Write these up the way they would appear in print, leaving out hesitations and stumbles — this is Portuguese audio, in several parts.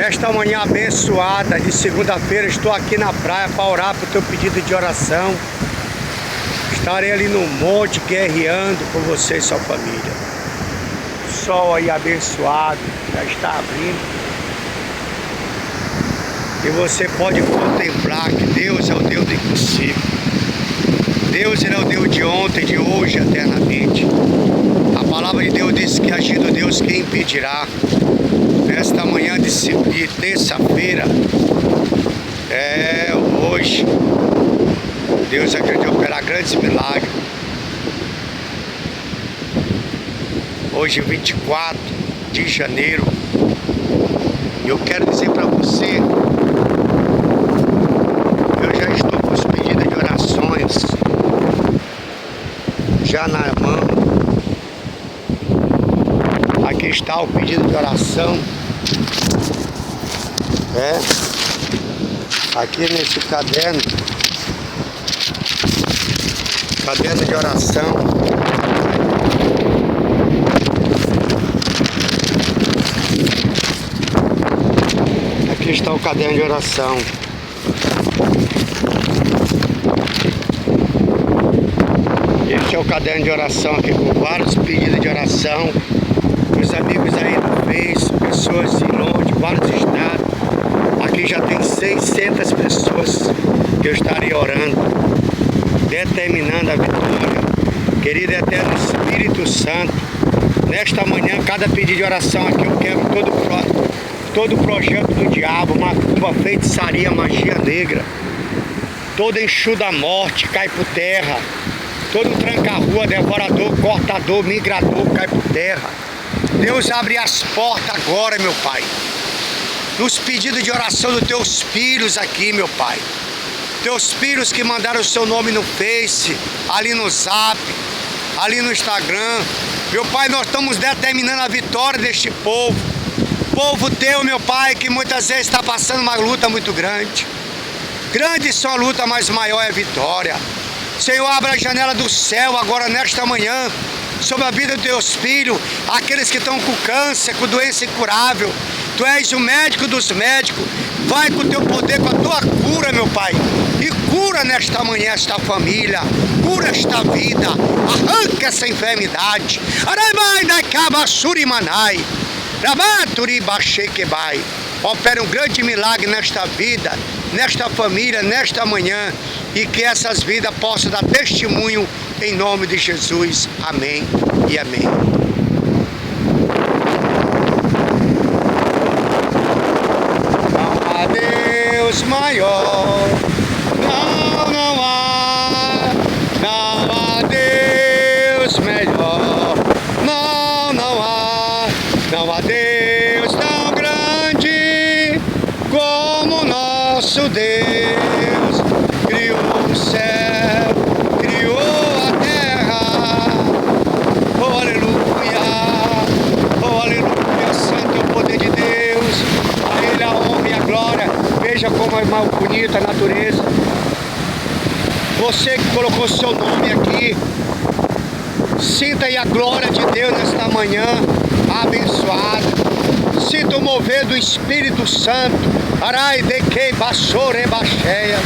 Nesta manhã abençoada de segunda-feira, estou aqui na praia para orar por teu pedido de oração. Estarei ali no monte guerreando por você e sua família. O sol aí abençoado já está abrindo. E você pode contemplar que Deus é o Deus do impossível. Deus ele é o Deus de ontem, de hoje, eternamente. A palavra de Deus diz que agindo Deus, quem impedirá? Nesta manhã de terça-feira, hoje, Deus acredita operar grandes milagres. Hoje, 24 de janeiro, eu quero dizer para você, eu já estou com os pedidos de orações já na mão. Aqui está o pedido de oração. Aqui nesse caderno de oração. Aqui está o caderno de oração. Este é o caderno de oração aqui com vários pedidos de oração. Meus amigos aí do Face, pessoas de longe, vários estados. Aqui já tem 600 pessoas que eu estarei orando, determinando a vitória. Querido eterno Espírito Santo, nesta manhã, cada pedido de oração aqui eu quebro todo projeto do diabo, macumba, feitiçaria, magia negra. Todo enxu da morte cai por terra. Todo tranca-rua, devorador, cortador, migrador cai por terra. Deus abre as portas agora, meu Pai. Nos pedidos de oração dos teus filhos aqui, meu Pai. Teus filhos que mandaram o seu nome no Face, ali no Zap, ali no Instagram. Meu Pai, nós estamos determinando a vitória deste povo. Povo teu, meu Pai, que muitas vezes está passando uma luta muito grande. Grande é só a luta, mas maior é a vitória. Senhor, abra a janela do céu agora nesta manhã sobre a vida dos teus filhos, aqueles que estão com câncer, com doença incurável. Tu és o médico dos médicos. Vai com o teu poder, com a tua cura, meu Pai, e cura nesta manhã esta família, cura esta vida, arranca essa enfermidade. Opera um grande milagre nesta vida, nesta família, nesta manhã, e que essas vidas possam dar testemunho em nome de Jesus. Amém e amém. Não há Deus maior, não há Deus melhor, não há Deus tão grande como nosso Deus. Criou o céu, criou a terra. Oh aleluia, santo é o poder de Deus. A Ele a honra e a glória. Veja como é mal bonita a natureza. Você que colocou seu nome aqui, sinta aí a glória de Deus nesta manhã abençoada. Sinta o mover do Espírito Santo. Arai de que baixore baixeias.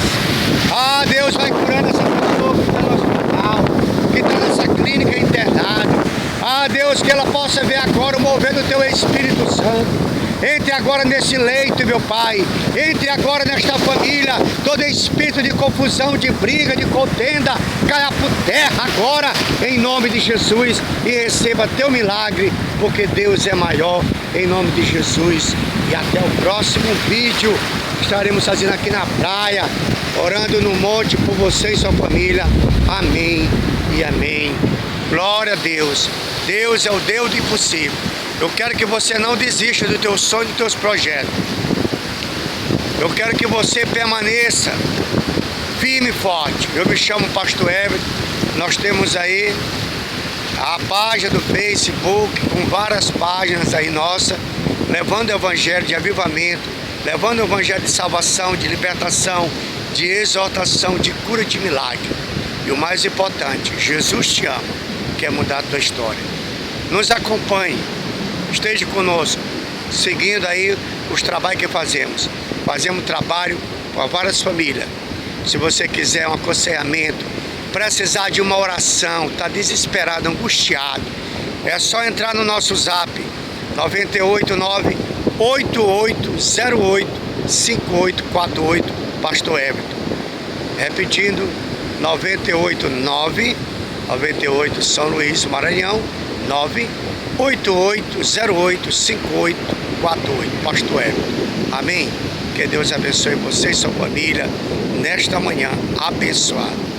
Ah, Deus vai curando essa pessoa que está no hospital, que está nessa clínica internada. Ah, Deus, que ela possa ver agora o mover do teu Espírito Santo. Entre agora nesse leito, meu Pai. Entre agora nesta família. Todo espírito de confusão, de briga, de contenda, caia por terra agora, em nome de Jesus. E receba teu milagre, porque Deus é maior, em nome de Jesus. E até o próximo vídeo. Estaremos fazendo aqui na praia, orando no monte por você e sua família. Amém e amém. Glória a Deus. Deus é o Deus do impossível. Eu quero que você não desista do teu sonho e dos teus projetos. Eu quero que você permaneça firme e forte. Eu me chamo Pastor Everton. Nós temos aí a página do Facebook, com várias páginas aí nossa, levando o evangelho de avivamento, levando o evangelho de salvação, de libertação, de exortação, de cura, de milagre. E o mais importante, Jesus te ama, quer mudar a tua história. Nos acompanhe, esteja conosco, seguindo aí os trabalhos que fazemos. Fazemos trabalho para várias famílias. Se você quiser um aconselhamento, precisar de uma oração, está desesperado, angustiado, é só entrar no nosso zap 989-8808-5848, Pastor Everton. Repetindo, 989-98 São Luís, Maranhão, 98808-5848, Pastor Everton. Amém? Que Deus abençoe você e sua família nesta manhã abençoada.